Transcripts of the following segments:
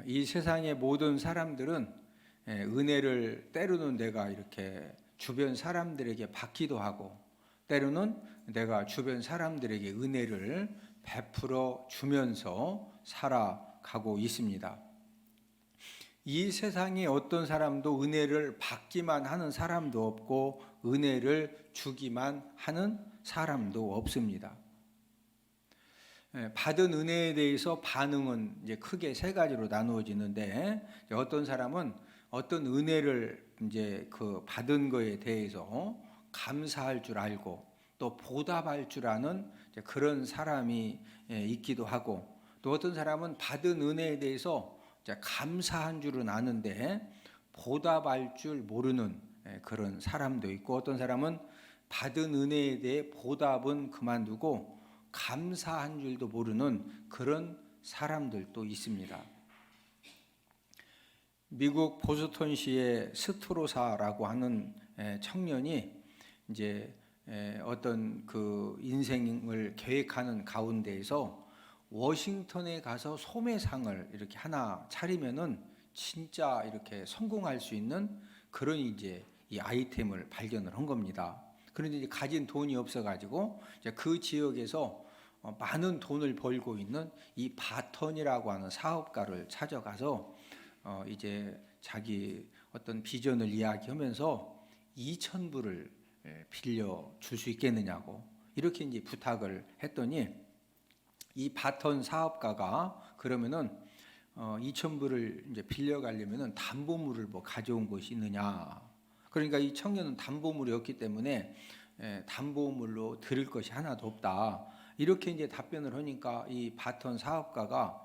이 세상의 모든 사람들은 은혜를 때로는 내가 이렇게 주변 사람들에게 받기도 하고, 때로는 내가 주변 사람들에게 은혜를 베풀어 주면서 살아가고 있습니다. 이 세상에 어떤 사람도 은혜를 받기만 하는 사람도 없고 은혜를 주기만 하는 사람도 없습니다. 받은 은혜에 대해서 반응은 이제 크게 세 가지로 나누어지는데, 어떤 사람은 어떤 은혜를 이제 그 받은 거에 대해서 감사할 줄 알고 또 보답할 줄 아는 그런 사람이 있기도 하고, 또 어떤 사람은 받은 은혜에 대해서 감사한 줄은 아는데 보답할 줄 모르는 그런 사람도 있고, 어떤 사람은 받은 은혜에 대해 보답은 그만두고 감사한 줄도 모르는 그런 사람들도 있습니다. 미국 보스턴시의 스트로사라고 하는 청년이 이제 어떤 그 인생을 계획하는 가운데에서 워싱턴에 가서 소매상을 이렇게 하나 차리면은 진짜 이렇게 성공할 수 있는 그런 이제 이 아이템을 발견을 한 겁니다. 그런데 이제 가진 돈이 없어가지고 이제 그 지역에서 많은 돈을 벌고 있는 이 바턴이라고 하는 사업가를 찾아가서 이제 자기 어떤 비전을 이야기하면서 2,000불을 빌려 줄 수 있겠느냐고 이렇게 이제 부탁을 했더니, 이 바턴 사업가가 그러면은 2,000불을 이제 빌려 가려면은 담보물을 뭐 가져온 것이 있느냐. 그러니까 이 청년은 담보물이 없기 때문에 담보물로 드릴 것이 하나도 없다. 이렇게 이제 답변을 하니까 이 바턴 사업가가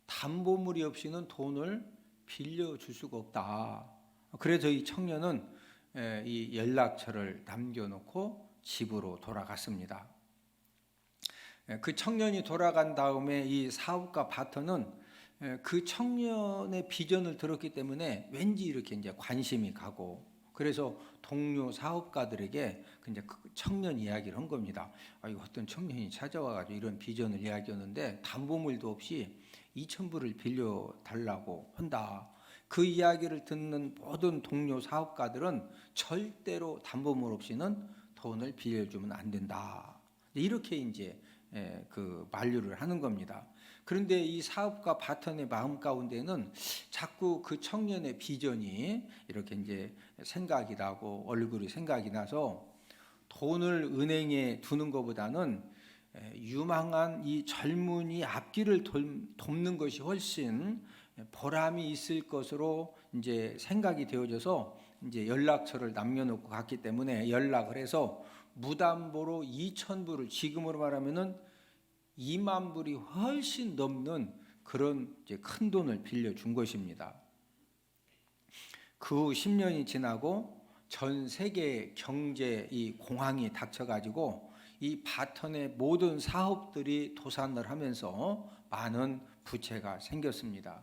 담보물이 없이는 돈을 빌려줄 수가 없다. 그래서 이 청년은 이 연락처를 남겨놓고 집으로 돌아갔습니다. 그 청년이 돌아간 다음에 이 사업가 바턴은 그 청년의 비전을 들었기 때문에 왠지 이렇게 이제 관심이 가고, 그래서 동료 사업가들에게 이제 그 청년 이야기를 한 겁니다. 이거 어떤 청년이 찾아와가지고 이런 비전을 이야기하는데 담보물도 없이 2,000불을 빌려 달라고 한다. 그 이야기를 듣는 모든 동료 사업가들은 절대로 담보물 없이는 돈을 빌려주면 안 된다. 이렇게 이제 그 만류를 하는 겁니다. 그런데 이 사업가 바턴의 마음 가운데는 자꾸 그 청년의 비전이 이렇게 이제 생각이 나고 얼굴이 생각이 나서 돈을 은행에 두는 것보다는 유망한 이 젊은이 앞길을 돕는 것이 훨씬 보람이 있을 것으로 이제 생각이 되어져서 이제 연락처를 남겨놓고 갔기 때문에 연락을 해서 무담보로 2,000불을, 지금으로 말하면은 2만 불이 훨씬 넘는 그런 이제 큰 돈을 빌려준 것입니다. 그 후 10년이 지나고 전 세계 경제 이 공황이 닥쳐가지고 이 바턴의 모든 사업들이 도산을 하면서 많은 부채가 생겼습니다.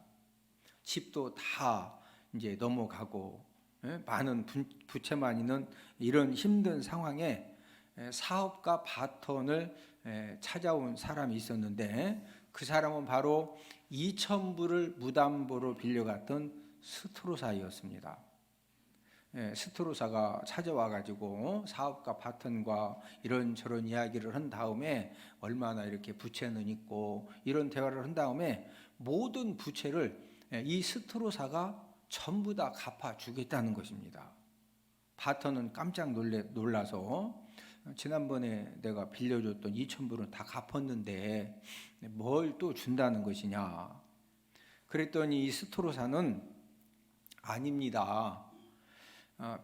집도 다 이제 넘어가고 많은 부채만 있는 이런 힘든 상황에 사업가 바턴을 찾아온 사람이 있었는데, 그 사람은 바로 2,000불을 무담보로 빌려갔던 스트로사였습니다. 스트로사가 찾아와 가지고 사업가 바턴과 이런저런 이야기를 한 다음에 얼마나 이렇게 부채는 있고 이런 대화를 한 다음에 모든 부채를 이 스트로사가 전부 다 갚아주겠다는 것입니다. 바턴은 깜짝 놀라서 지난번에 내가 빌려줬던 2,000불은 다 갚았는데 뭘 또 준다는 것이냐. 그랬더니 이 스트로사는 아닙니다.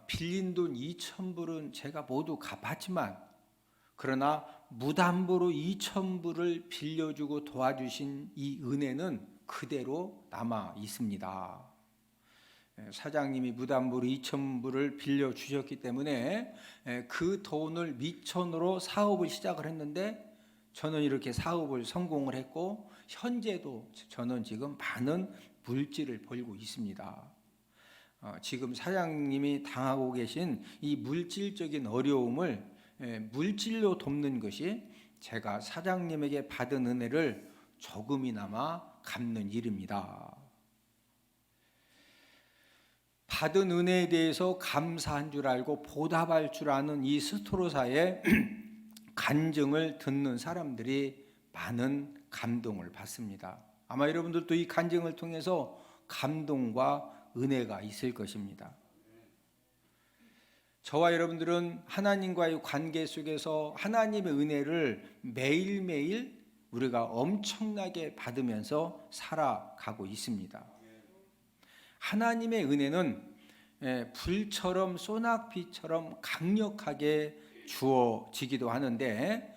빌린 돈 2,000불은 제가 모두 갚았지만, 그러나 무담보로 2,000불을 빌려주고 도와주신 이 은혜는 그대로 남아 있습니다. 사장님이 무담보로 2,000불을 빌려주셨기 때문에 그 돈을 미천으로 사업을 시작을 했는데, 저는 이렇게 사업을 성공을 했고 현재도 저는 지금 많은 물질을 벌고 있습니다. 지금 사장님이 당하고 계신 이 물질적인 어려움을 물질로 돕는 것이 제가 사장님에게 받은 은혜를 조금이나마 갚는 일입니다. 받은 은혜에 대해서 감사한 줄 알고 보답할 줄 아는 이 스토로사의 간증을 듣는 사람들이 많은 감동을 받습니다. 아마 여러분들도 이 간증을 통해서 감동과 은혜가 있을 것입니다. 저와 여러분들은 하나님과의 관계 속에서 하나님의 은혜를 매일매일 우리가 엄청나게 받으면서 살아가고 있습니다. 하나님의 은혜는 불처럼 소낙비처럼 강력하게 주어지기도 하는데,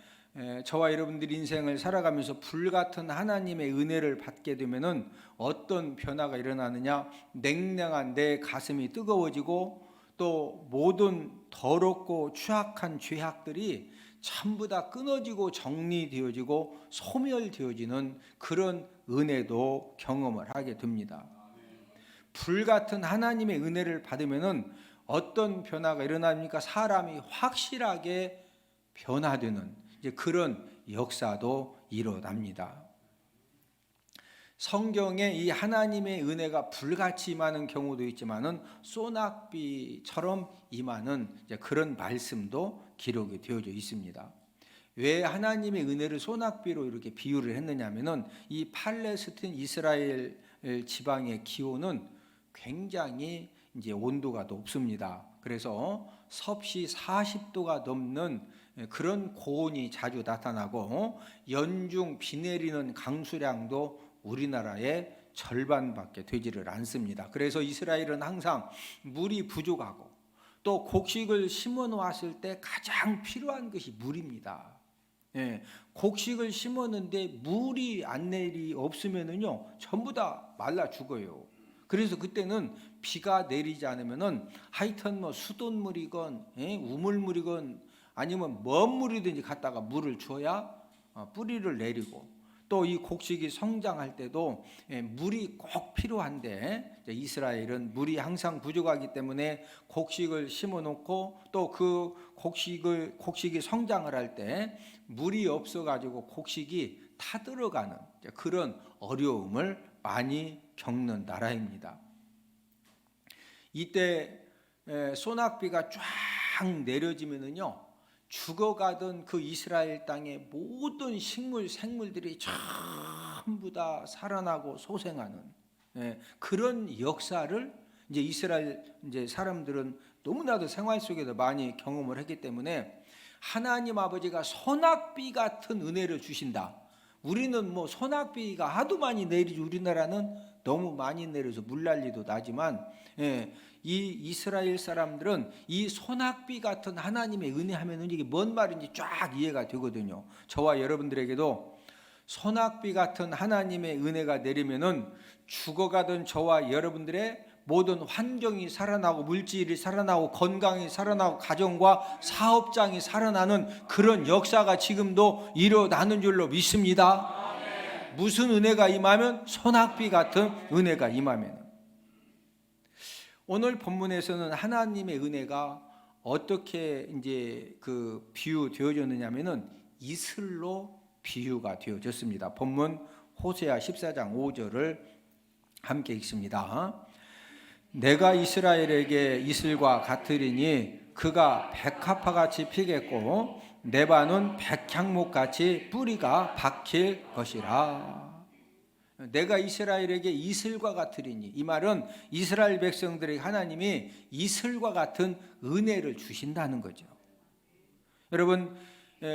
저와 여러분들이 인생을 살아가면서 불같은 하나님의 은혜를 받게 되면은 어떤 변화가 일어나느냐? 냉랭한 내 가슴이 뜨거워지고 또 모든 더럽고 추악한 죄악들이 전부 다 끊어지고 정리되어지고 소멸되어지는 그런 은혜도 경험을 하게 됩니다. 불같은 하나님의 은혜를 받으면은 어떤 변화가 일어납니까? 사람이 확실하게 변화되는 이제 그런 역사도 일어납니다. 성경에 이 하나님의 은혜가 불같이 임하는 경우도 있지만은 소낙비처럼 임하는 이제 그런 말씀도 기록이 되어져 있습니다. 왜 하나님의 은혜를 소낙비로 이렇게 비유를 했느냐면은 이 팔레스틴 이스라엘 지방의 기온은 굉장히 이제 온도가 높습니다. 그래서 섭씨 40도가 넘는 그런 고온이 자주 나타나고 연중 비 내리는 강수량도 우리나라의 절반밖에 되지를 않습니다. 그래서 이스라엘은 항상 물이 부족하고 또 곡식을 심어 놓았을 때 가장 필요한 것이 물입니다. 곡식을 심었는데 물이 안 내리 없으면은요 전부 다 말라 죽어요. 그래서 그때는 비가 내리지 않으면은 하여튼 뭐 수돗물이건 우물물이건 아니면 먼 물이든지 갖다가 물을 줘야 뿌리를 내리고 또 이 곡식이 성장할 때도 물이 꼭 필요한데 이스라엘은 물이 항상 부족하기 때문에 곡식을 심어 놓고 또 그 곡식이 성장을 할 때 물이 없어 가지고 곡식이 타들어가는 그런 어려움을 많이 겪는 나라입니다. 이때 소낙비가 쫙 내려지면은요 죽어가던 그 이스라엘 땅의 모든 식물 생물들이 전부 다 살아나고 소생하는 그런 역사를 이제 이스라엘 이제 사람들은 너무나도 생활 속에서 많이 경험을 했기 때문에 하나님 아버지가 소낙비 같은 은혜를 주신다. 우리는 뭐 소낙비가 하도 많이 내리지 우리나라는 너무 많이 내려서 물난리도 나지만 이 이스라엘 사람들은 이 소낙비 같은 하나님의 은혜 하면은 이게 뭔 말인지 쫙 이해가 되거든요. 저와 여러분들에게도 소낙비 같은 하나님의 은혜가 내리면은 죽어가던 저와 여러분들의 모든 환경이 살아나고 물질이 살아나고 건강이 살아나고 가정과 사업장이 살아나는 그런 역사가 지금도 일어나는 줄로 믿습니다. 무슨 은혜가 임하면? 소낙비 같은 은혜가 임하면. 오늘 본문에서는 하나님의 은혜가 어떻게 이제 그 비유되어졌느냐면은 이슬로 비유가 되어졌습니다. 본문 호세아 14장 5절을 함께 읽습니다. 내가 이스라엘에게 이슬과 같으리니 그가 백합화같이 피겠고 네바는 백향목같이 뿌리가 박힐 것이라. 내가 이스라엘에게 이슬과 같으리니, 이 말은 이스라엘 백성들에게 하나님이 이슬과 같은 은혜를 주신다는 거죠. 여러분,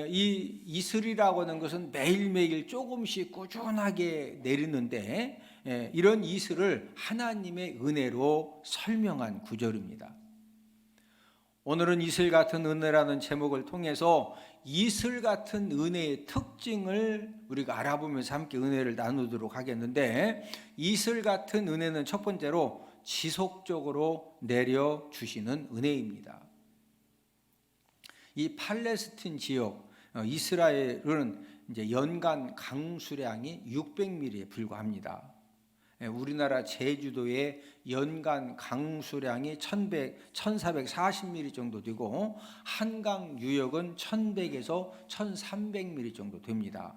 이 이슬이라고 하는 것은 매일매일 조금씩 꾸준하게 내리는데 이런 이슬을 하나님의 은혜로 설명한 구절입니다. 오늘은 이슬 같은 은혜라는 제목을 통해서 이슬 같은 은혜의 특징을 우리가 알아보면서 함께 은혜를 나누도록 하겠는데, 이슬 같은 은혜는 첫 번째로 지속적으로 내려주시는 은혜입니다. 이 팔레스틴 지역 이스라엘은 이제 연간 강수량이 600mm에 불과합니다. 우리나라 제주도의 연간 강수량이 1440mm 정도 되고 한강 유역은 1100에서 1300mm 정도 됩니다.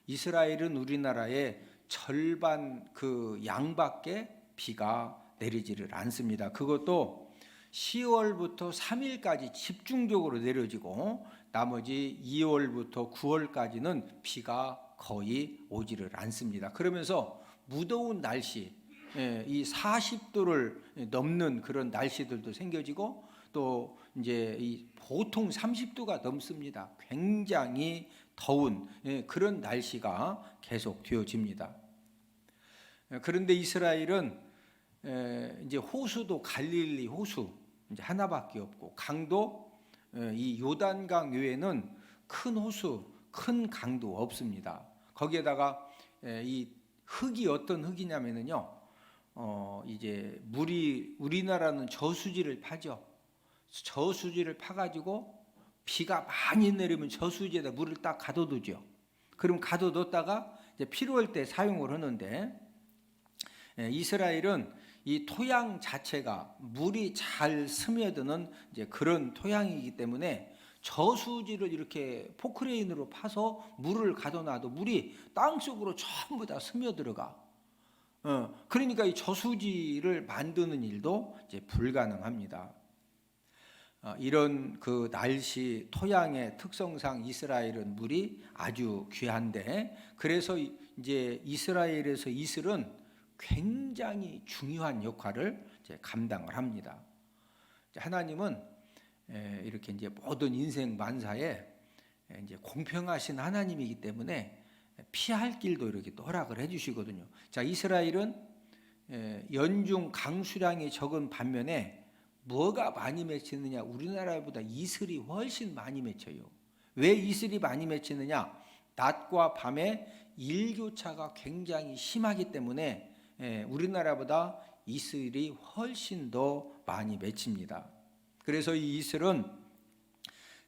이스라엘은 우리나라의 절반 그 양밖에 비가 내리지를 않습니다. 그것도 10월부터 3일까지 집중적으로 내려지고 나머지 2월부터 9월까지는 비가 거의 오지를 않습니다. 그러면서 무더운 날씨, 이 40도를 넘는 그런 날씨들도 생겨지고 또 이제 이 보통 30도가 넘습니다. 굉장히 더운 그런 날씨가 계속 되어집니다. 그런데 이스라엘은 이제 호수도 갈릴리 호수 이제 하나밖에 없고 강도 이 요단강 외에는 큰 호수, 큰 강도 없습니다. 거기에다가 이 흙이 어떤 흙이냐면요, 이제 물이 우리나라는 저수지를 파죠. 저수지를 파가지고 비가 많이 내리면 저수지에다 물을 딱 가둬두죠. 그럼 가둬뒀다가 이제 필요할 때 사용을 하는데 이스라엘은 이 토양 자체가 물이 잘 스며드는 이제 그런 토양이기 때문에 저수지를 이렇게 포크레인으로 파서 물을 가둬놔도 물이 땅 속으로 전부 다 스며들어가. 그러니까 이 저수지를 만드는 일도 이제 불가능합니다. 이런 그 날씨, 토양의 특성상 이스라엘은 물이 아주 귀한데, 그래서 이제 이스라엘에서 이슬은 굉장히 중요한 역할을 이제 감당을 합니다. 하나님은 이렇게 이제 모든 인생 만사에 이제 공평하신 하나님이기 때문에 피할 길도 이렇게 또 허락을 해주시거든요. 자, 이스라엘은 연중 강수량이 적은 반면에 뭐가 많이 맺히느냐? 우리나라보다 이슬이 훨씬 많이 맺혀요. 왜 이슬이 많이 맺히느냐? 낮과 밤의 일교차가 굉장히 심하기 때문에 우리나라보다 이슬이 훨씬 더 많이 맺힙니다. 그래서 이 이슬은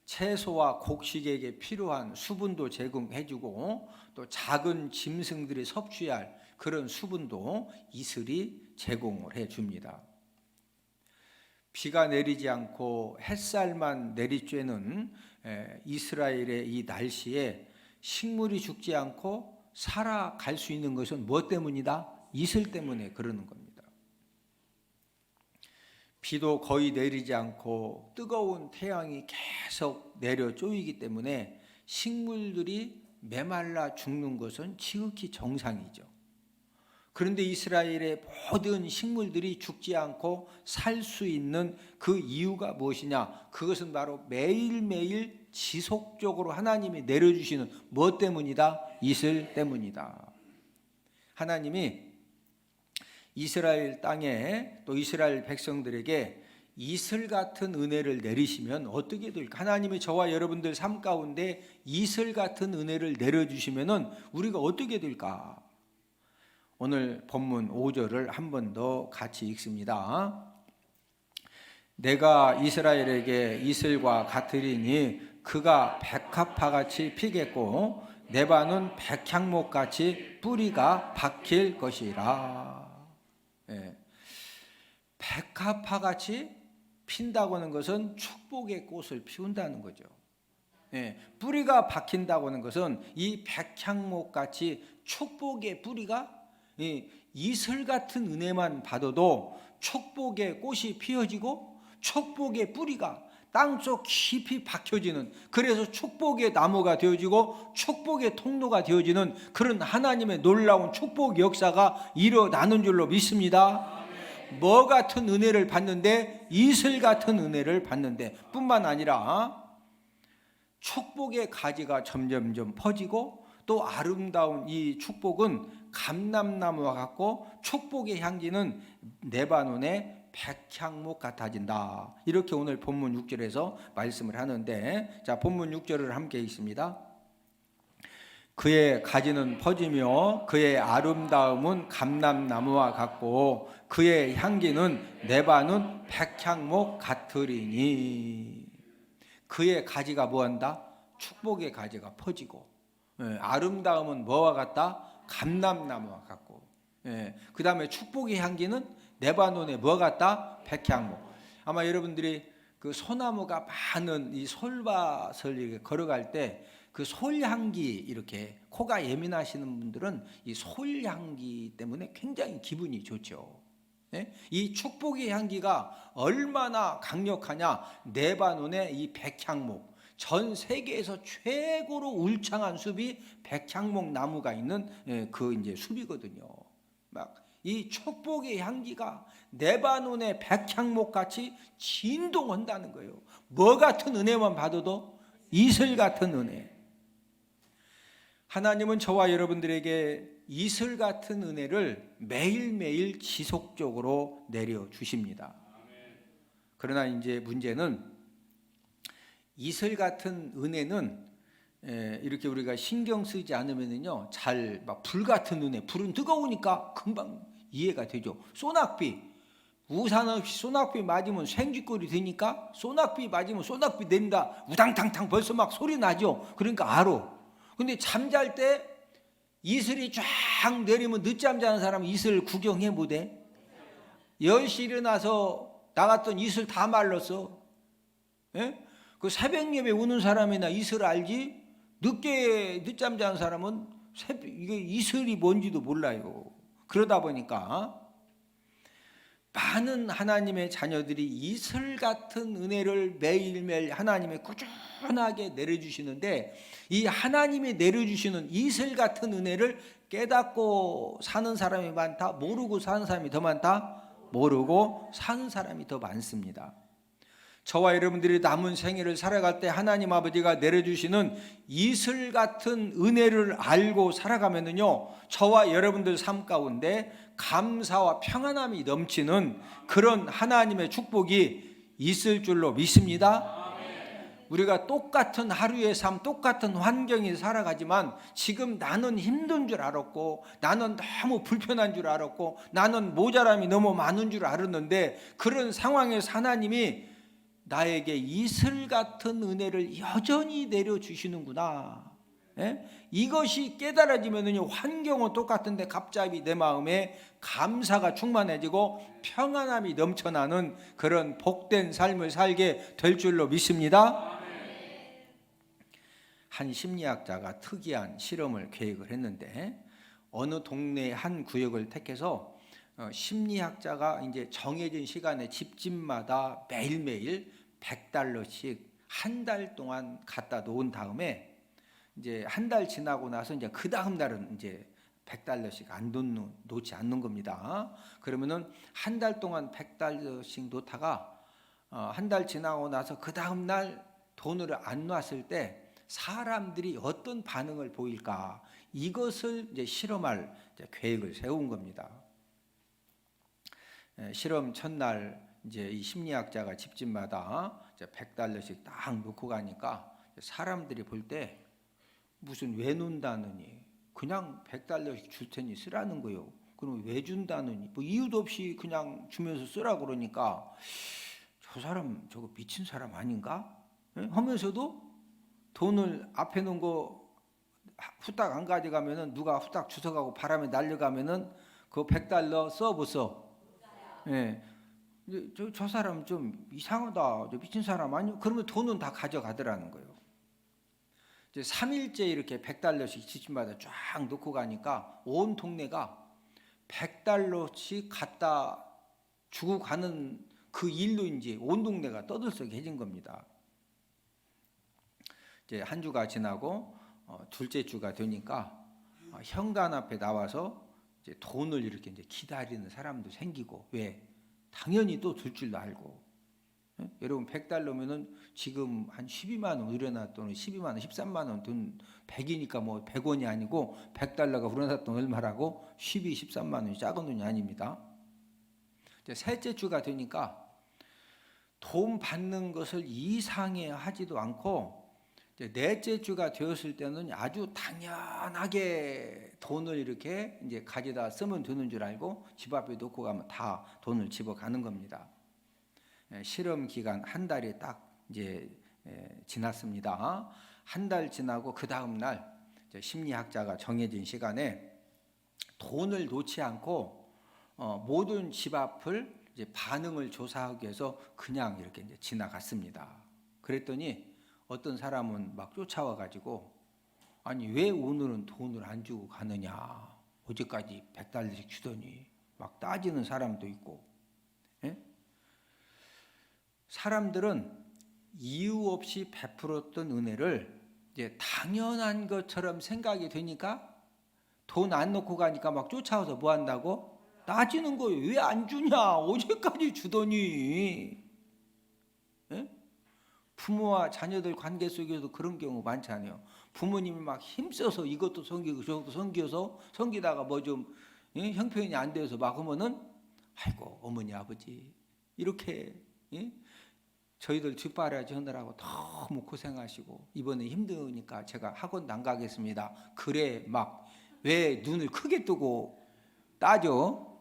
채소와 곡식에게 필요한 수분도 제공해주고 또 작은 짐승들이 섭취해야 할 그런 수분도 이슬이 제공을 해줍니다. 비가 내리지 않고 햇살만 내리쬐는 이스라엘의 이 날씨에 식물이 죽지 않고 살아갈 수 있는 것은 무엇 때문이다? 이슬 때문에 그러는 겁니다. 비도 거의 내리지 않고 뜨거운 태양이 계속 내려 쪼이기 때문에 식물들이 메말라 죽는 것은 지극히 정상이죠. 그런데 이스라엘의 모든 식물들이 죽지 않고 살 수 있는 그 이유가 무엇이냐? 그것은 바로 매일매일 지속적으로 하나님이 내려주시는 무엇 때문이다? 이슬 때문이다. 하나님이 이스라엘 땅에 또 이스라엘 백성들에게 이슬 같은 은혜를 내리시면 어떻게 될까? 하나님이 저와 여러분들 삶 가운데 이슬 같은 은혜를 내려주시면 우리가 어떻게 될까? 오늘 본문 5절을 한 번 더 같이 읽습니다. 내가 이스라엘에게 이슬과 같으리니 그가 백합화같이 피겠고 네바는 백향목같이 뿌리가 박힐 것이라. 백합화같이 핀다고 하는 것은 축복의 꽃을 피운다는 거죠. 뿌리가 박힌다고 하는 것은 이 백향목같이 축복의 뿌리가 이슬 같은 은혜만 받아도 축복의 꽃이 피어지고 축복의 뿌리가 땅속 깊이 박혀지는, 그래서 축복의 나무가 되어지고 축복의 통로가 되어지는 그런 하나님의 놀라운 축복 역사가 일어나는 줄로 믿습니다. 뭐 같은 은혜를 받는데? 이슬 같은 은혜를 받는데 뿐만 아니라 축복의 가지가 점점점 퍼지고 또 아름다운 이 축복은 감람나무와 같고 축복의 향기는 레바논의 백향목 같아진다. 이렇게 오늘 본문 6절에서 말씀을 하는데, 자, 본문 6절을 함께 읽습니다. 그의 가지는 퍼지며 그의 아름다움은 감람나무와 같고 그의 향기는 레바논 백향목 같으리니. 그의 가지가 뭐한다? 축복의 가지가 퍼지고, 아름다움은 뭐와 같다? 감람나무와 같고, 그 다음에 축복의 향기는 레바논에 뭐 같다? 백향목. 아마 여러분들이 그 소나무가 많은 이 솔밭을 이렇게 걸어갈 때 그 솔향기, 이렇게 코가 예민하시는 분들은 이 솔향기 때문에 굉장히 기분이 좋죠. 이 축복의 향기가 얼마나 강력하냐. 레바논의 이 백향목, 전 세계에서 최고로 울창한 숲이 백향목 나무가 있는 그 이제 숲이거든요. 막 이 축복의 향기가 레바논의 백향목 같이 진동한다는 거예요. 뭐 같은 은혜만 받아도 이슬 같은 은혜. 하나님은 저와 여러분들에게 이슬 같은 은혜를 매일매일 지속적으로 내려주십니다. 그러나 이제 문제는 이슬 같은 은혜는 이렇게 우리가 신경 쓰지 않으면요, 잘 막 불 같은 은혜, 불은 뜨거우니까 금방 이해가 되죠. 소낙비, 우산 없이 소낙비 맞으면 생쥐꼴이 되니까 소낙비 맞으면 소낙비 낸다, 우당탕탕 벌써 막 소리 나죠. 그러니까 알아. 근데 잠잘 때 이슬이 쫙 내리면 늦잠 자는 사람은 이슬 구경해 못해? 10시 일어나서 나갔던 이슬 다 말랐어. 예? 그 새벽 예배 우는 사람이나 이슬 알지? 늦게 늦잠 자는 사람은 이게 이슬이 뭔지도 몰라요. 그러다 보니까 많은 하나님의 자녀들이 이슬 같은 은혜를 매일매일 하나님의 꾸준하게 내려주시는데, 이 하나님이 내려주시는 이슬 같은 은혜를 깨닫고 사는 사람이 많다, 모르고 사는 사람이 더 많다? 모르고 사는 사람이 더 많습니다. 저와 여러분들이 남은 생애를 살아갈 때 하나님 아버지가 내려주시는 이슬 같은 은혜를 알고 살아가면은요, 저와 여러분들 삶 가운데 감사와 평안함이 넘치는 그런 하나님의 축복이 있을 줄로 믿습니다. 우리가 똑같은 하루의 삶, 똑같은 환경에 살아가지만 지금 나는 힘든 줄 알았고, 나는 너무 불편한 줄 알았고, 나는 모자람이 너무 많은 줄 알았는데, 그런 상황에서 하나님이 나에게 이슬 같은 은혜를 여전히 내려주시는구나. 이것이 깨달아지면요, 환경은 똑같은데 갑자기 내 마음에 감사가 충만해지고 평안함이 넘쳐나는 그런 복된 삶을 살게 될 줄로 믿습니다. 한 심리학자가 특이한 실험을 계획을 했는데, 어느 동네 한 구역을 택해서 심리학자가 이제 정해진 시간에 집집마다 매일매일 $100씩 한 달 동안 갖다 놓은 다음에, 이제 한 달 지나고 나서 이제 그 다음 달은 이제 $100씩 안 놓지 않는 겁니다. 그러면은 한 달 동안 $100씩 놓다가 한 달 지나고 나서 그 다음 날 돈을 안 놨을 때 사람들이 어떤 반응을 보일까, 이것을 이제 실험할 이제 계획을 세운 겁니다. 실험 첫날 이제 이 심리학자가 집집마다 이제 $100씩 딱 놓고 가니까 사람들이 볼 때 무슨 왜 놓는다느니, 그냥 $100씩 줄 테니 쓰라는 거예요. 그럼 왜 준다느니, 뭐 이유도 없이 그냥 주면서 쓰라 그러니까 저 사람 저거 미친 사람 아닌가? 하면서도 돈을 앞에 놓은 거 후딱 안 가져가면은, 누가 후딱 주워가고 바람에 날려가면은 그 $100 써 못 써? 예. 저 사람 좀 이상하다, 저 미친 사람 아니요? 그러면 돈은 다 가져가더라는 거예요. 이제 3일째 이렇게 $100씩 집집마다 쫙 놓고 가니까 온 동네가 $100씩 갖다 주고 가는 그 일로 이제 온 동네가 떠들썩해진 겁니다. 이제 한 주가 지나고 둘째 주가 되니까 현관 앞에 나와서 이제 돈을 이렇게 이제 기다리는 사람도 생기고, 왜? 당연히 또 줄 줄도 알고. 여러분 $100면은 지금 한 12만 원 우려놨던 12만 원, 13만 원 돈 100이니까 뭐 100원이 아니고 $100가 우려놨던 얼마라고? 12, 13만 원이 작은 돈이 아닙니다. 이제 셋째 주가 되니까 돈 받는 것을 이상해 하지도 않고, 이제 넷째 주가 되었을 때는 아주 당연하게 돈을 이렇게 이제 가져다 쓰면 되는 줄 알고 집 앞에 놓고 가면 다 돈을 집어가는 겁니다. 실험 기간 한 달이 딱 이제 지났습니다. 한 달 지나고 그 다음 날 심리학자가 정해진 시간에 돈을 놓지 않고 모든 집 앞을 이제 반응을 조사하기 위해서 그냥 이렇게 이제 지나갔습니다. 그랬더니 어떤 사람은 막 쫓아와 가지고, 아니 왜 오늘은 돈을 안 주고 가느냐, 어제까지 $100씩 주더니 막 따지는 사람도 있고. 예? 사람들은 이유 없이 베풀었던 은혜를 이제 당연한 것처럼 생각이 되니까 돈 안 넣고 가니까 막 쫓아와서 뭐 한다고? 따지는 거예요. 왜 안 주냐? 어제까지 주더니. 예? 부모와 자녀들 관계 속에서도 그런 경우 많잖아요. 부모님이 막 힘써서 이것도 섬기고 저것도 섬겨서 섬기다가 뭐 좀 형편이 안 돼서 막 하면은 아이고 어머니 아버지 이렇게 저희들 뒷바라지 하느라고 너무 고생하시고 이번에 힘드니까 제가 학원도 안 가겠습니다. 그래 막 왜 눈을 크게 뜨고 따져?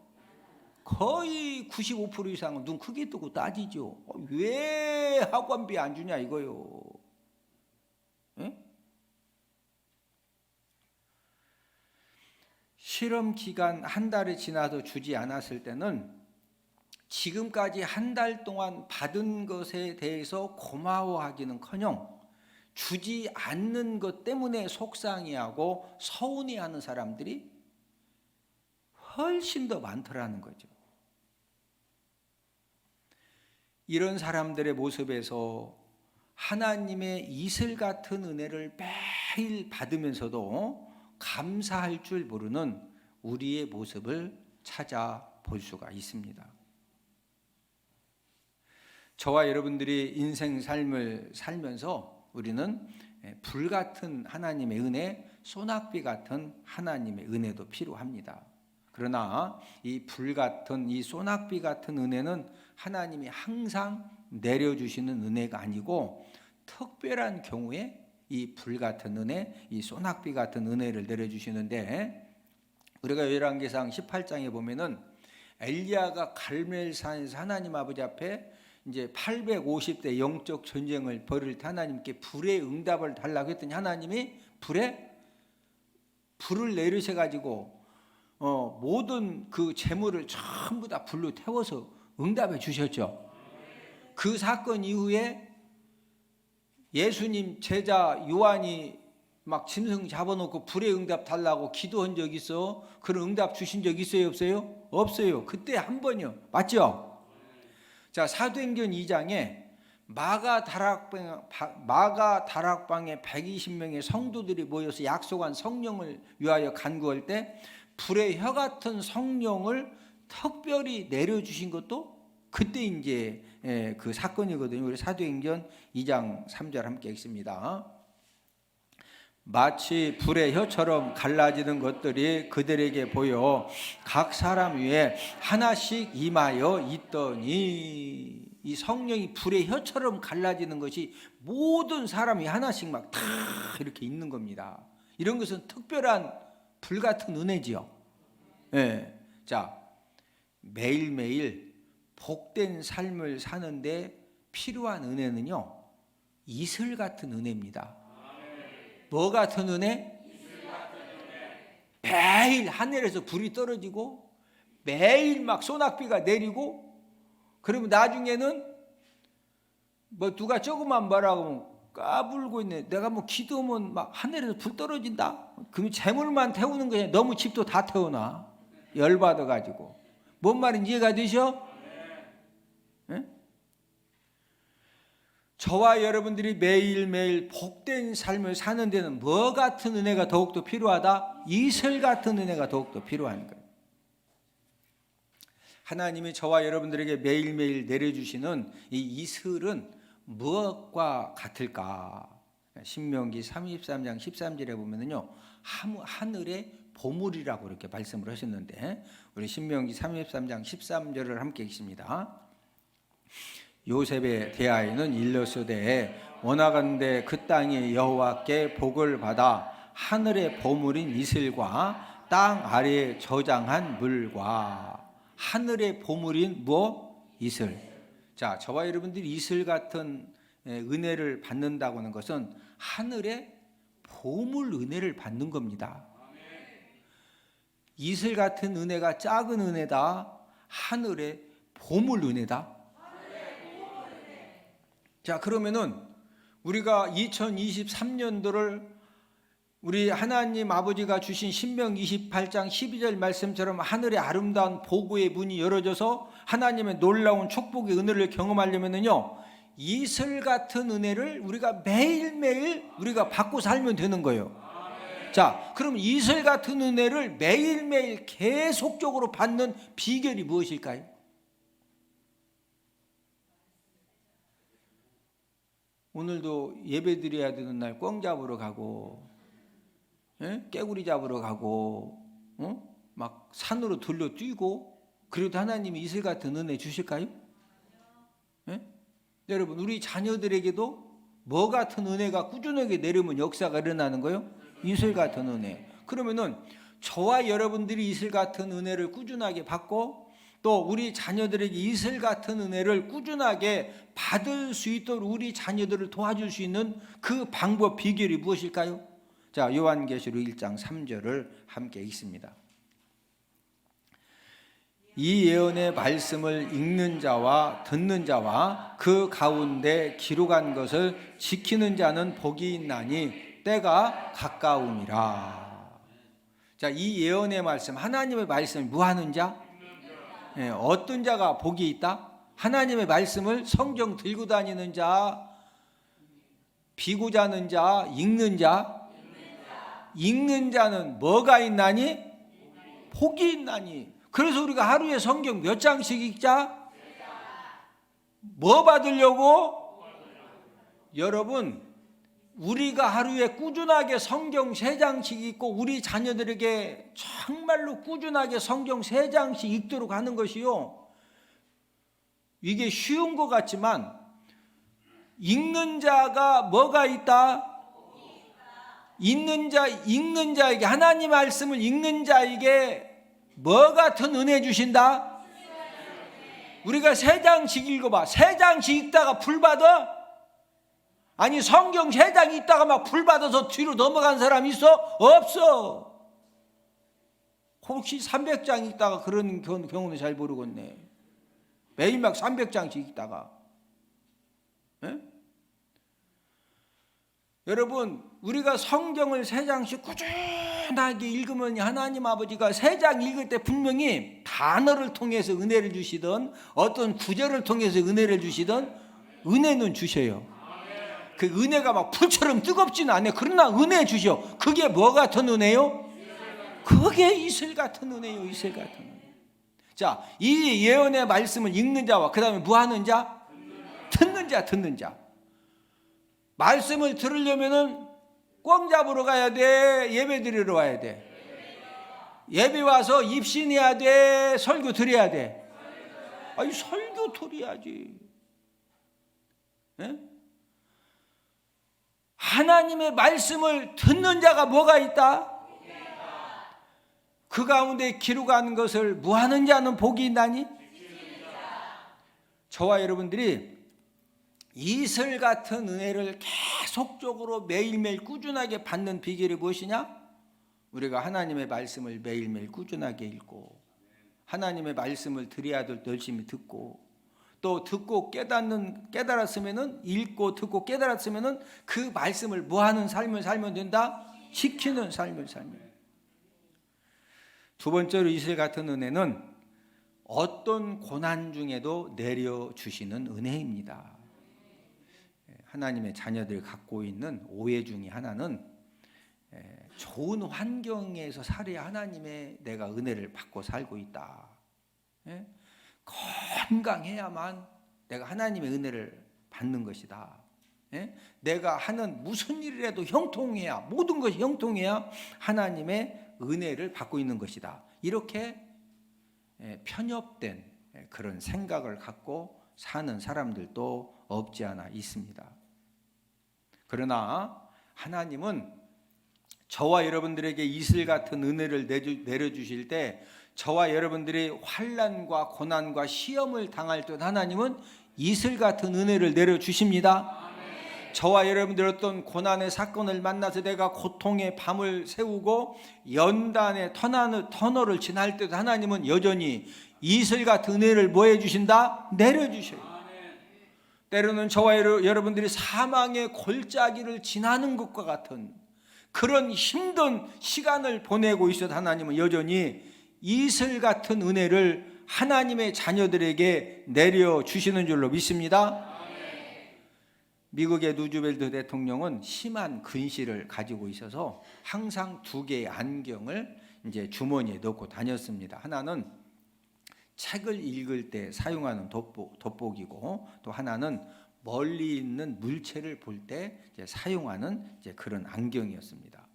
거의 95% 이상은 눈 크게 뜨고 따지죠. 왜 학원비 안 주냐 이거요. 예? 실험 기간 한 달이 지나도 주지 않았을 때는 지금까지 한 달 동안 받은 것에 대해서 고마워하기는커녕 주지 않는 것 때문에 속상해하고 서운해하는 사람들이 훨씬 더 많더라는 거죠. 이런 사람들의 모습에서 하나님의 이슬 같은 은혜를 매일 받으면서도 감사할 줄 모르는 우리의 모습을 찾아볼 수가 있습니다. 저와 여러분들이 인생 삶을 살면서 우리는 불같은 하나님의 은혜, 소낙비 같은 하나님의 은혜도 필요합니다. 그러나 이 불같은 이 소낙비 같은 은혜는 하나님이 항상 내려주시는 은혜가 아니고 특별한 경우에 이 불같은 은혜, 이 소낙비 같은 은혜를 내려주시는데 우리가 열왕기상 18장에 보면은 엘리야가 갈멜산에서 하나님 아버지 앞에 이제 850대 영적 전쟁을 벌일 때 하나님께 불의 응답을 달라고 했더니 하나님이 불을 내리셔 가지고 모든 그 재물을 전부 다 불로 태워서 응답해 주셨죠. 그 사건 이후에 예수님 제자 요한이 막 짐승 잡아놓고 불의 응답 달라고 기도한 적 있어? 그런 응답 주신 적 있어요? 없어요? 없어요. 그때 한 번이요. 맞죠? 자, 사도행전 2장에 마가 다락방에 120명의 성도들이 모여서 약속한 성령을 위하여 간구할 때 불의 혀 같은 성령을 특별히 내려주신 것도 그때 이제 그 사건이거든요. 우리 사도행전 2장 3절 함께 읽습니다. 마치 불의 혀처럼 갈라지는 것들이 그들에게 보여 각 사람 위에 하나씩 임하여 있더니 이 성령이 불의 혀처럼 갈라지는 것이 모든 사람이 하나씩 막 다 이렇게 있는 겁니다. 이런 것은 특별한 불 같은 은혜지요. 네. 자, 매일매일 복된 삶을 사는데 필요한 은혜는요 이슬 같은 은혜입니다. 뭐 같은 은혜? 매일 하늘에서 불이 떨어지고 매일 막 소낙비가 내리고 그러면 나중에는 뭐 누가 조금만 뭐라고 하면 까불고 있네. 내가 뭐 기도하면 막 하늘에서 불 떨어진다. 그럼 재물만 태우는 거냐? 너무 집도 다 태우나? 열받아가지고. 뭔 말인지 이해가 되셔? 네? 저와 여러분들이 매일매일 복된 삶을 사는 데는 뭐 같은 은혜가 더욱더 필요하다? 이슬 같은 은혜가 더욱더 필요한 거예요. 하나님이 저와 여러분들에게 매일매일 내려주시는 이 이슬은 무엇과 같을까? 신명기 33장 13절에 보면은요 하늘의 보물이라고 이렇게 말씀을 하셨는데 우리 신명기 33장 13절을 함께 읽습니다. 요셉에 대하여는 일러스되 원하건대 그 땅이 여호와께 복을 받아 하늘의 보물인 이슬과 땅 아래에 저장한 물과 하늘의 보물인 뭐? 이슬. 자, 저와 여러분들이 이슬 같은 은혜를 받는다고 하는 것은 하늘의 보물 은혜를 받는 겁니다. 이슬 같은 은혜가 작은 은혜다. 하늘의 보물 은혜다. 자, 그러면은 우리가 2023년도를 우리 하나님 아버지가 주신 신명 28장 12절 말씀처럼 하늘의 아름다운 보고의 문이 열어져서 하나님의 놀라운 축복의 은혜를 경험하려면요, 이슬 같은 은혜를 우리가 매일매일 우리가 받고 살면 되는 거예요. 자, 그럼 이슬 같은 은혜를 매일매일 계속적으로 받는 비결이 무엇일까요? 오늘도 예배 드려야 되는 날 꿩 잡으러 가고, 깨구리 잡으러 가고, 막 산으로 들려 뛰고, 그래도 하나님이 이슬 같은 은혜 주실까요? 여러분, 우리 자녀들에게도 뭐 같은 은혜가 꾸준하게 내리면 역사가 일어나는 거예요? 이슬 같은 은혜. 그러면은 저와 여러분들이 이슬 같은 은혜를 꾸준하게 받고, 또 우리 자녀들에게 이슬 같은 은혜를 꾸준하게 받을 수 있도록 우리 자녀들을 도와줄 수 있는 그 방법, 비결이 무엇일까요? 자, 요한계시록 1장 3절을 함께 읽습니다. 이 예언의 말씀을 읽는 자와 듣는 자와 그 가운데 기록한 것을 지키는 자는 복이 있나니 때가 가까움이라. 자, 이 예언의 말씀, 하나님의 말씀을 무하는 자, 어떤 자가 복이 있다? 하나님의 말씀을 성경 들고 다니는 자, 비고 자는 자, 읽는 자. 읽는 자는 뭐가 있나니? 복이 있나니. 그래서 우리가 하루에 성경 몇 장씩 읽자? 뭐 받으려고? 여러분, 우리가 하루에 꾸준하게 성경 3장씩 읽고 우리 자녀들에게 정말로 꾸준하게 성경 3장씩 읽도록 하는 것이요, 이게 쉬운 것 같지만 읽는 자가 뭐가 있다? 읽는 자에게, 하나님 말씀을 읽는 자에게 뭐 같은 은혜 주신다? 우리가 3장씩 읽어봐. 3장씩 읽다가 불 받아? 아니, 성경 3장 읽다가 막 불 받아서 뒤로 넘어간 사람 있어? 없어. 혹시 300장 읽다가 그런 경우는 잘 모르겠네. 매일 막 300장씩 읽다가. 여러분, 우리가 성경을 3장씩 꾸준하게 읽으면 하나님 아버지가 3장 읽을 때 분명히 단어를 통해서 은혜를 주시든 어떤 구절을 통해서 은혜를 주시든 은혜는 주셔요. 그 은혜가 막 불처럼 뜨겁지는 않아요. 그러나 은혜 주셔. 그게 뭐 같은 은혜요? 그게 이슬 같은 은혜요. 이슬 같은 은혜. 자, 이 예언의 말씀을 읽는 자와 그 다음에 뭐 하는 자? 듣는 자. 말씀을 들으려면은 꿩 잡으러 가야 돼? 예배 드리러 와야 돼? 예배 와서 입신해야 돼? 설교 드려야 돼? 아니, 설교 드려야지. 하나님의 말씀을 듣는 자가 뭐가 있다? 그 가운데 기록한 것을 무하는 자는 복이 있나니? 저와 여러분들이 이슬 같은 은혜를 계속적으로 매일매일 꾸준하게 받는 비결이 무엇이냐? 우리가 하나님의 말씀을 매일매일 꾸준하게 읽고, 하나님의 말씀을 드려야 될 열심히 듣고, 또 듣고 깨달았으면은, 읽고 듣고 깨달았으면은 그 말씀을 뭐하는 삶을 살면 된다? 지키는 삶을 살면. 두 번째로 이슬 같은 은혜는 어떤 고난 중에도 내려주시는 은혜입니다. 하나님의 자녀들이 갖고 있는 오해 중에 하나는 좋은 환경에서 살아야 하나님의 내가 은혜를 받고 살고 있다. 건강해야만 내가 하나님의 은혜를 받는 것이다. 내가 하는 무슨 일이라도 형통해야, 모든 것이 형통해야 하나님의 은혜를 받고 있는 것이다. 이렇게 편협된 그런 생각을 갖고 사는 사람들도 없지 않아 있습니다. 그러나 하나님은 저와 여러분들에게 이슬 같은 은혜를 내려주실 때, 저와 여러분들이 환난과 고난과 시험을 당할 때 하나님은 이슬 같은 은혜를 내려주십니다. 저와 여러분들 어떤 고난의 사건을 만나서 내가 고통의 밤을 새우고 연단의 터널을 지날 때도 하나님은 여전히 이슬 같은 은혜를 뭐 해주신다? 내려주셔요. 때로는 저와 여러분들이 사망의 골짜기를 지나는 것과 같은 그런 힘든 시간을 보내고 있어도 하나님은 여전히 이슬 같은 은혜를 하나님의 자녀들에게 내려주시는 줄로 믿습니다. 미국의 루즈벨트 대통령은 심한 근시를 가지고 있어서 항상 두 개의 안경을 이제 주머니에 넣고 다녔습니다. 하나는 책을 읽을 때 사용하는 돋보기고, 또 하나는 멀리 있는 물체를 볼 때 사용하는 이제 그런 안경이었습니다.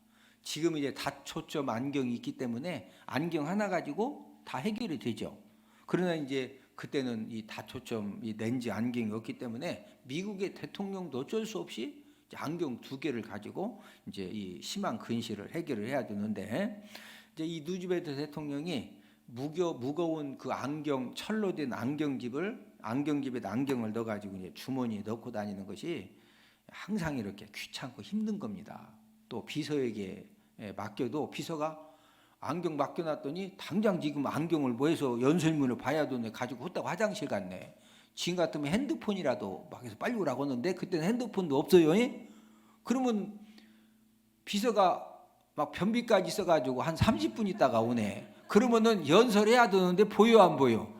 지금 이제 다초점 안경이 있기 때문에 안경 하나 가지고 다 해결이 되죠. 그러나 이제 그때는 이 다초점 이 렌즈 안경이 없기 때문에 미국의 대통령도 어쩔 수 없이 이제 안경 두 개를 가지고 이제 이 심한 근시를 해결을 해야 되는데, 이제 이 루즈벨트 대통령이 무거운 그 안경, 철로 된 안경집에 안경을 넣어가지고 이제 주머니에 넣고 다니는 것이 항상 이렇게 귀찮고 힘든 겁니다. 또 비서에게 맡겨도 비서가 안경 맡겨놨더니 당장 지금 안경을 뭐 해서 연설문을 봐야 되네, 가지고 후딱 화장실 갔네. 지금 같으면 핸드폰이라도 막 해서 빨리 오라고 하는데 그때는 핸드폰도 없어요. 그러면 비서가 막 변비까지 있어가지고 한 30분 있다가 오네. 그러면은 연설해야 되는데 보여 안 보여?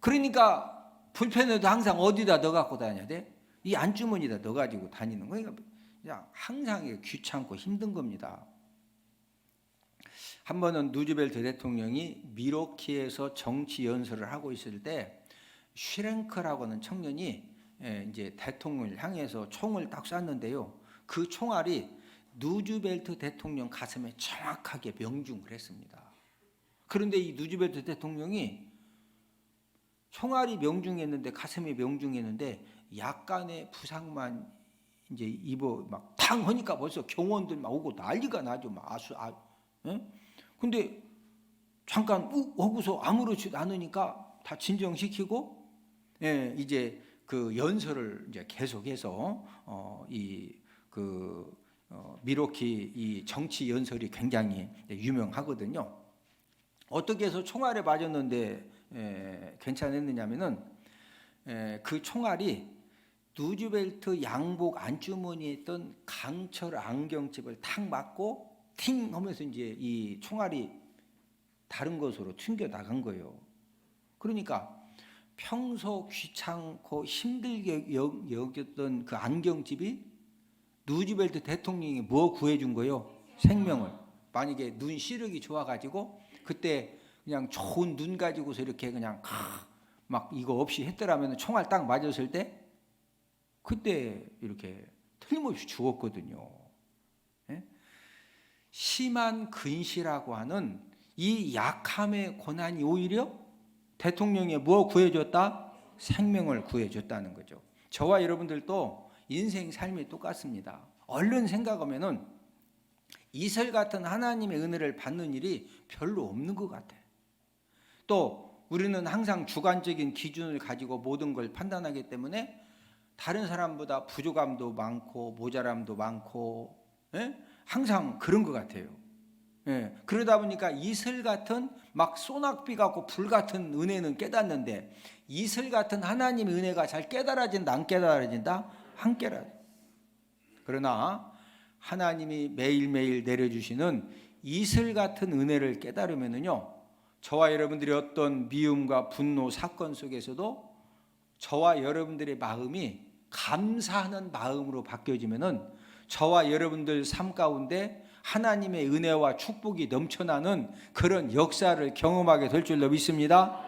그러니까 불펜에도 항상 어디다 넣어갖고 다녀야 돼? 이 안주머니에다 넣어가지고 다니는 거니까 그냥 항상 귀찮고 힘든 겁니다. 한 번은 루즈벨트 대통령이 미러키에서 정치 연설을 하고 있을 때 슈랭크라고 하는 청년이 이제 대통령을 향해서 총을 딱 쐈는데요. 그 총알이 루즈벨트 대통령 가슴에 정확하게 명중을 했습니다. 그런데 이 루즈벨트 대통령이 총알이 명중했는데, 가슴에 명중했는데 약간의 부상만 이제 입어 막 탕 하니까 벌써 경호원들 막 오고 난리가 나죠. 막 근데 잠깐 하고서 아무렇지도 않으니까 다 진정시키고, 이제 그 연설을 이제 계속해서 미러키 이 정치 연설이 굉장히 유명하거든요. 어떻게 해서 총알에 맞았는데 괜찮았느냐면은 그 총알이 루즈벨트 양복 안주머니에 있던 강철 안경집을 탁 맞고 팅 하면서 이제 이 총알이 다른 곳으로 튕겨 나간 거예요. 그러니까 평소 귀찮고 힘들게 여겼던 그 안경집이 루즈벨트 대통령이 뭐 구해준 거예요? 생명을. 만약에 눈 시력이 좋아가지고 그때 그냥 좋은 눈 가지고서 이렇게 그냥 막 이거 없이 했더라면 총알 딱 맞았을 때 그때 이렇게 틀림없이 죽었거든요. 심한 근시라고 하는 이 약함의 고난이 오히려 대통령이 뭐 구해줬다? 생명을 구해줬다는 거죠. 저와 여러분들도 인생 삶이 똑같습니다. 얼른 생각하면은 이슬 같은 하나님의 은혜를 받는 일이 별로 없는 것 같아. 또 우리는 항상 주관적인 기준을 가지고 모든 걸 판단하기 때문에 다른 사람보다 부족함도 많고 모자람도 많고, 항상 그런 것 같아요. 그러다 보니까 이슬 같은 막 소낙비 같고 불 같은 은혜는 깨닫는데, 이슬 같은 하나님의 은혜가 잘 깨달아진다, 안 깨달아진다? 안 깨달아. 그러나 하나님이 매일매일 내려주시는 이슬 같은 은혜를 깨달으면은요, 저와 여러분들이 어떤 미움과 분노 사건 속에서도 저와 여러분들의 마음이 감사하는 마음으로 바뀌어지면은 저와 여러분들 삶 가운데 하나님의 은혜와 축복이 넘쳐나는 그런 역사를 경험하게 될 줄로 믿습니다.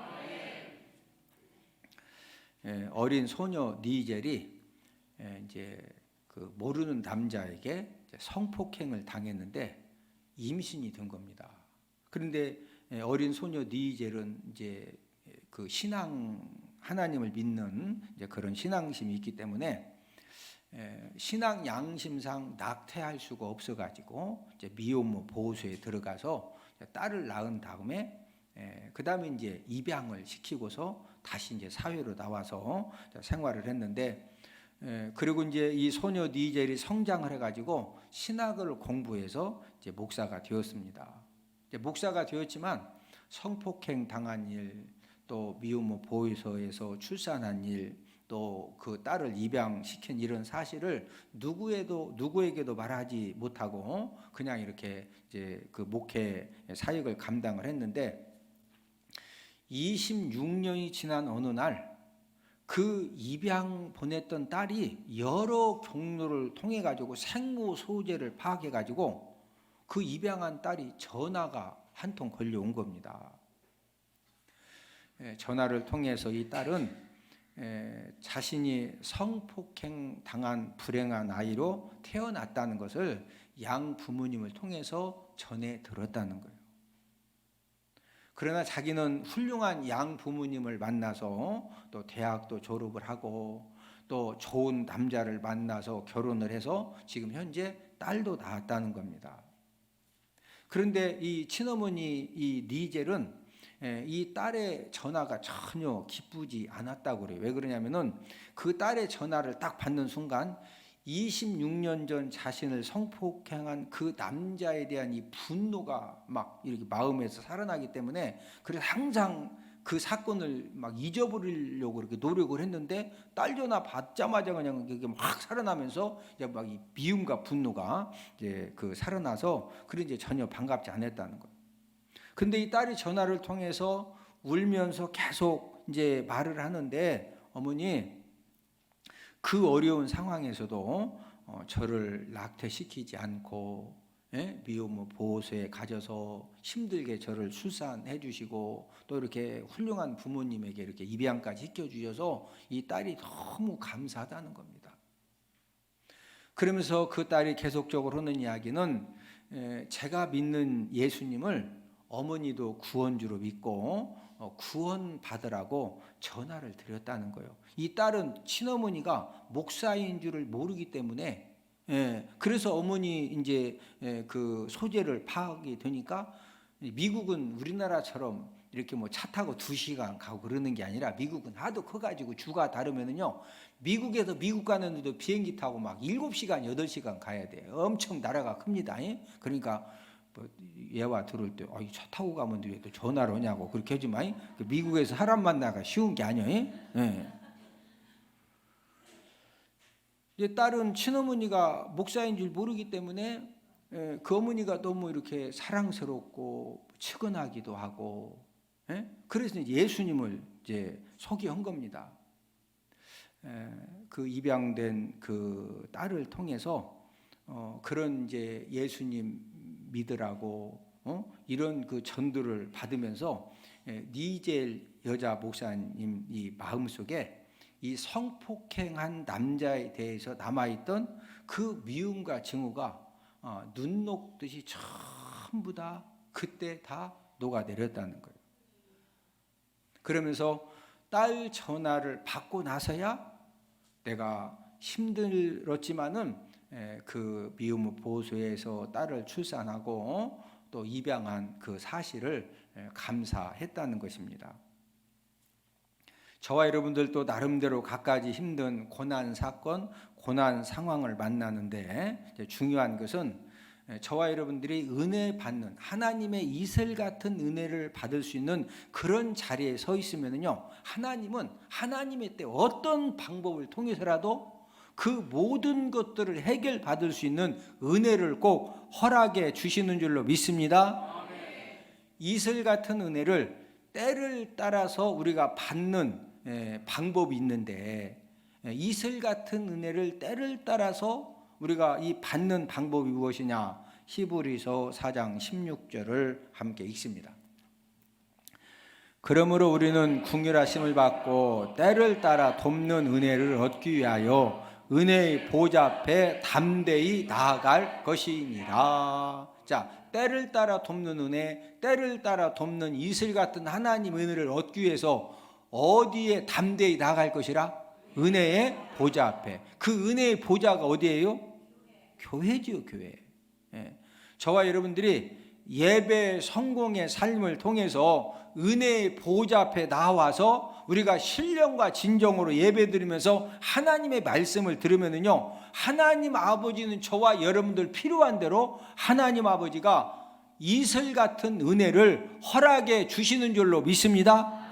어린 소녀 니젤이 이제 그 모르는 남자에게 성폭행을 당했는데 임신이 된 겁니다. 그런데 어린 소녀 니젤은 이제 그 신앙, 하나님을 믿는 이제 그런 신앙심이 있기 때문에 신앙 양심상 낙태할 수가 없어가지고 이제 미혼모 보호소에 들어가서 딸을 낳은 다음에 그 다음에 이제 입양을 시키고서 다시 이제 사회로 나와서 생활을 했는데, 그리고 이제 이 소녀 니젤이 성장을 해가지고 신학을 공부해서 이제 목사가 되었습니다. 이제 목사가 되었지만 성폭행 당한 일, 또 미혼모 보호소에서 출산한 일, 또 그 딸을 입양시킨 이런 사실을 누구에게도 말하지 못하고 그냥 이렇게 이제 그 목회 사역을 감당을 했는데 26년이 지난 어느 날 그 입양 보냈던 딸이 여러 경로를 통해 가지고 생모 소재를 파악해 가지고 그 입양한 딸이 전화가 한 통 걸려온 겁니다. 전화를 통해서 이 딸은 자신이 성폭행 당한 불행한 아이로 태어났다는 것을 양 부모님을 통해서 전해 들었다는 거예요. 그러나 자기는 훌륭한 양 부모님을 만나서 또 대학도 졸업을 하고 또 좋은 남자를 만나서 결혼을 해서 지금 현재 딸도 낳았다는 겁니다. 그런데 이 친어머니 이 니젤은 이 딸의 전화가 전혀 기쁘지 않았다고 그래요. 왜 그러냐면은 그 딸의 전화를 딱 받는 순간 26년 전 자신을 성폭행한 그 남자에 대한 이 분노가 막 이렇게 마음에서 살아나기 때문에 그래서 항상 그 사건을 막 잊어버리려고 이렇게 노력을 했는데 딸 전화 받자마자 그냥 이게 막 살아나면서 이제 막 이 미움과 분노가 이제 그 살아나서 그래 이제 전혀 반갑지 않았다는 거예요. 근데 이 딸이 전화를 통해서 울면서 계속 이제 말을 하는데 어머니 그 어려운 상황에서도 저를 낙태시키지 않고 미혼모 보호소에 가져서 힘들게 저를 출산해 주시고 또 이렇게 훌륭한 부모님에게 이렇게 입양까지 시켜주셔서 이 딸이 너무 감사하다는 겁니다. 그러면서 그 딸이 계속적으로 하는 이야기는 제가 믿는 예수님을 어머니도 구원주로 믿고 구원 받으라고 전화를 드렸다는 거예요. 이 딸은 친어머니가 목사인 줄을 모르기 때문에 그래서 어머니 이제 그 소재를 파악이 되니까 미국은 우리나라처럼 이렇게 뭐 차 타고 2시간 가고 그러는 게 아니라 미국은 하도 커가지고 주가 다르면은요 미국에서 미국 가는데도 비행기 타고 막 7시간 8시간 가야 돼요. 엄청 나라가 큽니다. 그러니까 뭐 얘와 들을 때 차 타고 가면 왜 또 전화를 하냐고 그렇게 하지만 미국에서 사람 만나가 쉬운 게 아니에요. 이제 딸은 친어머니가 목사인 줄 모르기 때문에 그 어머니가 너무 이렇게 사랑스럽고 측은하기도 하고 그래서 이제 예수님을 이제 소개한 겁니다. 그 입양된 그 딸을 통해서 그런 이제 예수님 믿으라고 이런 그 전도를 받으면서 니젤 여자 목사님 이 마음속에 이 성폭행한 남자에 대해서 남아있던 그 미움과 증오가 눈 녹듯이 전부 다 그때 다 녹아내렸다는 거예요. 그러면서 딸 전화를 받고 나서야 내가 힘들었지만은 그 미움 보호소에서 딸을 출산하고 또 입양한 그 사실을 감사했다는 것입니다. 저와 여러분들도 나름대로 갖가지 힘든 고난 사건, 고난 상황을 만나는데 중요한 것은 저와 여러분들이 은혜 받는 하나님의 이슬 같은 은혜를 받을 수 있는 그런 자리에 서 있으면요, 하나님은 하나님의 때 어떤 방법을 통해서라도 그 모든 것들을 해결받을 수 있는 은혜를 꼭 허락해 주시는 줄로 믿습니다. 이슬 같은 은혜를 때를 따라서 우리가 받는 방법이 있는데 이슬 같은 은혜를 때를 따라서 우리가 이 받는 방법이 무엇이냐? 히브리서 4장 16절을 함께 읽습니다. 그러므로 우리는 긍휼하심을 받고 때를 따라 돕는 은혜를 얻기 위하여 은혜의 보좌 앞에 담대히 나아갈 것이니라. 자, 때를 따라 돕는 은혜, 때를 따라 돕는 이슬 같은 하나님 은혜를 얻기 위해서 어디에 담대히 나아갈 것이라? 은혜의 보좌 앞에. 그 은혜의 보좌가 어디예요? 교회지요, 교회. 저와 여러분들이 예배 성공의 삶을 통해서 은혜의 보좌 앞에 나와서 우리가 신령과 진정으로 예배드리면서 하나님의 말씀을 들으면요, 하나님 아버지는 저와 여러분들 필요한 대로 하나님 아버지가 이슬 같은 은혜를 허락해 주시는 줄로 믿습니다.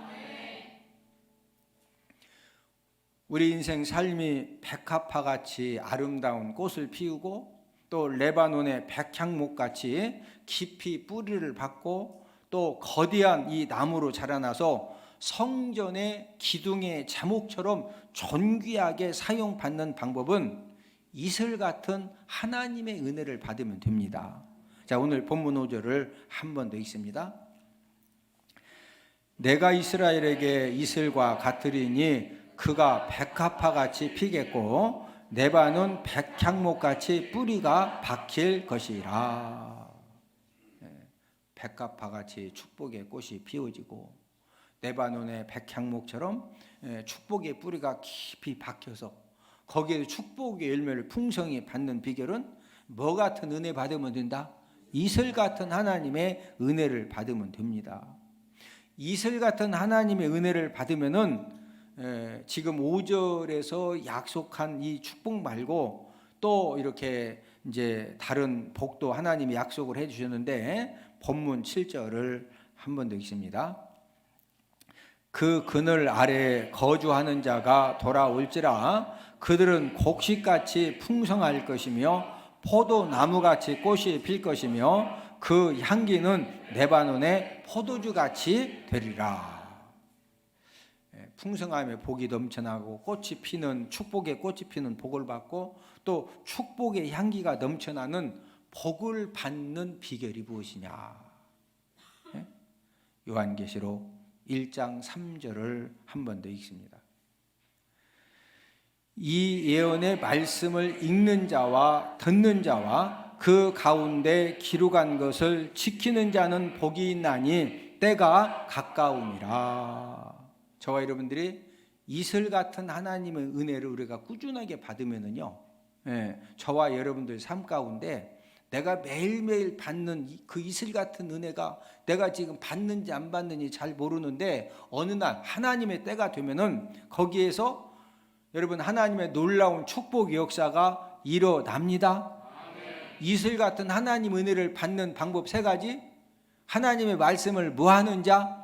우리 인생 삶이 백합화같이 아름다운 꽃을 피우고 또 레바논의 백향목같이 깊이 뿌리를 받고 또 거대한 이 나무로 자라나서 성전의 기둥의 자목처럼 존귀하게 사용받는 방법은 이슬 같은 하나님의 은혜를 받으면 됩니다. 자, 오늘 본문 5절을 한 번 더 읽습니다. 내가 이스라엘에게 이슬과 같으리니 그가 백합화같이 피겠고 레바논 백향목같이 뿌리가 박힐 것이라. 백합화같이 축복의 꽃이 피어지고 레바논의 백향목처럼 축복의 뿌리가 깊이 박혀서 거기에 축복의 열매를 풍성히 받는 비결은 뭐 같은 은혜 받으면 된다? 이슬 같은 하나님의 은혜를 받으면 됩니다. 이슬 같은 하나님의 은혜를 받으면은 지금 5절에서 약속한 이 축복 말고 또 이렇게 이제 다른 복도 하나님이 약속을 해 주셨는데 본문 7절을 한 번 더 읽습니다. 그 그늘 아래 거주하는 자가 돌아올지라 그들은 곡식같이 풍성할 것이며 포도나무같이 꽃이 필 것이며 그 향기는 레바논의 포도주같이 되리라. 풍성함에 복이 넘쳐나고 꽃이 피는 축복의 꽃이 피는 복을 받고 또 축복의 향기가 넘쳐나는 복을 받는 비결이 무엇이냐? 요한계시록 1장 3절을 한 번 더 읽습니다. 이 예언의 말씀을 읽는 자와 듣는 자와 그 가운데 기록한 것을 지키는 자는 복이 있나니 때가 가까움이라. 저와 여러분들이 이슬 같은 하나님의 은혜를 우리가 꾸준하게 받으면은요, 저와 여러분들 삶 가운데 내가 매일매일 받는 그 이슬 같은 은혜가 내가 지금 받는지 안 받는지 잘 모르는데 어느 날 하나님의 때가 되면은 거기에서 여러분 하나님의 놀라운 축복의 역사가 일어납니다. 이슬 같은 하나님 은혜를 받는 방법 3가지. 하나님의 말씀을 뭐 하는 자?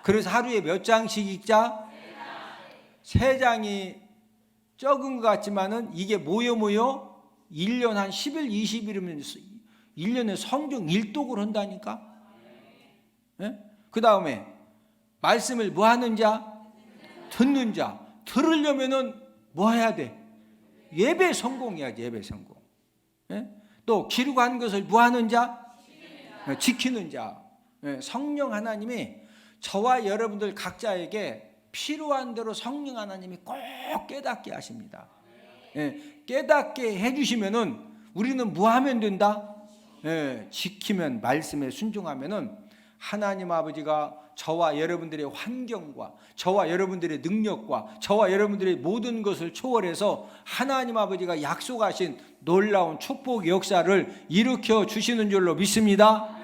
그래서 하루에 몇 장씩 읽자? 3장이 적은 것 같지만은 이게 모여 1년 한 10일 20일이면 1년에 성경 1독을 한다니까. 그 다음에 말씀을 뭐 하는 자? 듣는 자. 들으려면은 뭐 해야 돼? 예배 성공해야지. 예배 성공. 또 기록한 것을 뭐 하는 자? 지키는 자. 성령 하나님이 저와 여러분들 각자에게 필요한 대로 성령 하나님이 꼭 깨닫게 하십니다. 깨닫게 해주시면은 우리는 뭐 하면 된다? 지키면, 말씀에 순종하면은 하나님 아버지가 저와 여러분들의 환경과 저와 여러분들의 능력과 저와 여러분들의 모든 것을 초월해서 하나님 아버지가 약속하신 놀라운 축복의 역사를 일으켜 주시는 줄로 믿습니다.